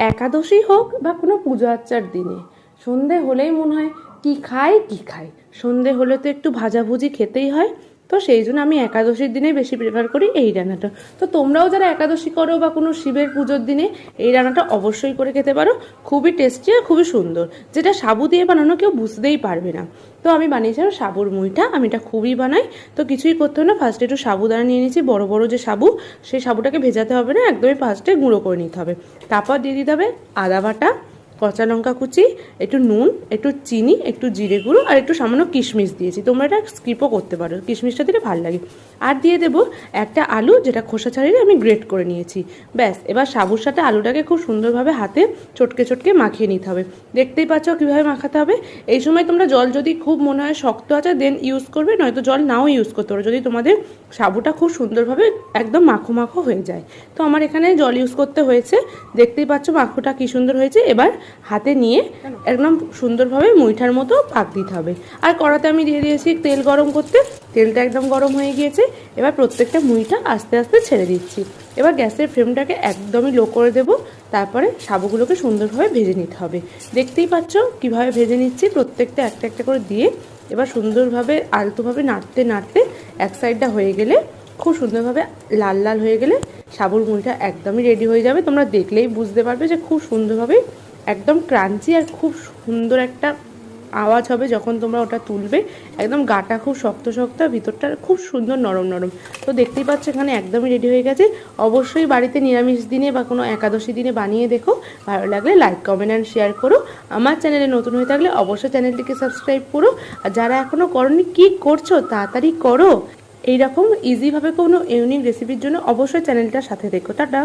একাদশী হোক বা কোনো পুজো আর্চার দিনে সন্ধে হলেই মনে হয় কি খাই কি খাই। সন্ধে হলে তো একটু ভাজাভুজি খেতেই হয়, তো সেই জন্য আমি একাদশীর দিনেই বেশি প্রেফার করি এই রান্নাটা। তো তোমরাও যারা একাদশী করো বা কোনো শিবের পুজোর দিনে এই রান্নাটা অবশ্যই করে খেতে পারো। খুবই টেস্টি আর খুবই সুন্দর, যেটা সাবু দিয়ে বানানো কেউ বুঝতেই পারবে না। তো আমি বানিয়েছিলাম সাবুর মুইটা, আমি এটা খুবই বানাই। তো কিছুই করতে হবে না, ফার্স্টে একটু সাবুদানা নিয়ে নিয়েছি, বড় বড় যে সাবু, সেই সাবুটাকে ভেজাতে হবে না, একদমই ফার্স্টে গুঁড়ো করে নিতে হবে। তারপর দিয়ে দিতে হবে আদা বাটা, কাঁচা লঙ্কা কুচি, একটু নুন, একটু চিনি, একটু জিরে গুঁড়ো আর একটু সামান্য কিশমিশ দিয়েছি। তোমরা এটা স্কিপও করতে পারো, কিশমিশটা দিলে ভালো লাগে। আর দিয়ে দেবো একটা আলু, যেটা খোসা ছাড়িয়ে আমি গ্রেট করে নিয়েছি। ব্যাস, এবার সাবুর সাথে আলুটাকে খুব সুন্দরভাবে হাতে চটকে চটকে মাখিয়ে নিতে হবে। দেখতেই পাচ্ছ কীভাবে মাখাতে হবে। এই সময় তোমরা জল যদি খুব মনে হয় শক্ত আছে দেন ইউজ করবে, নয়তো জল নাও ইউজ করতে পারো যদি তোমাদের সাবুটা খুব সুন্দরভাবে একদম মাখো মাখো হয়ে যায়। তো আমার এখানে জল ইউজ করতে হয়েছে। দেখতেই পাচ্ছ মাখোটা কী সুন্দর হয়েছে। এবার হাতে নিয়ে একদম সুন্দরভাবে মুইঠার মতো পাক দিতে হবে। আর কড়াতে আমি দিয়ে দিয়েছি তেল গরম করতে, তেলটা একদম গরম হয়ে গিয়েছে। এবার প্রত্যেকটা মুইঠা আস্তে আস্তে ছেড়ে দিচ্ছি। এবার গ্যাসের ফ্লেমটাকে একদমই লো করে দেবো। তারপরে সাবুগুলোকে সুন্দরভাবে ভেজে নিতে হবে। দেখতেই পাচ্ছ কিভাবে ভেজে নিচ্ছি, প্রত্যেকটা একটা একটা করে দিয়ে এবার সুন্দরভাবে আলতোভাবে নাড়তে নাড়তে এক সাইডটা হয়ে গেলে, খুব সুন্দরভাবে লাল লাল হয়ে গেলে সাবুর মুড়িটা একদমই রেডি হয়ে যাবে। তোমরা দেখলেই বুঝতে পারবে যে খুব সুন্দরভাবে একদম ক্রাঞ্চি আর খুব সুন্দর একটা আওয়াজ হবে যখন তোমরা ওটা তুলবে। একদম গাটা খুব শক্ত শক্ত, ভিতরটা খুব সুন্দর নরম নরম। তো দেখতেই পাচ্ছ এখানে একদমই রেডি হয়ে গেছে। অবশ্যই বাড়িতে নিরামিষ দিনে বা কোনো একাদশী দিনে বানিয়ে দেখো। ভালো লাগলে লাইক কমেন্ট অ্যান্ড শেয়ার করো। আমার চ্যানেলে নতুন হয়ে থাকলে অবশ্যই চ্যানেলটিকে সাবস্ক্রাইব করো। আর যারা এখনও করোনি, কী করছো, তাড়াতাড়ি করো। এইরকম ইজিভাবে কোনো ইউনিক রেসিপির জন্য অবশ্যই চ্যানেলটার সাথে দেখো। টাটা।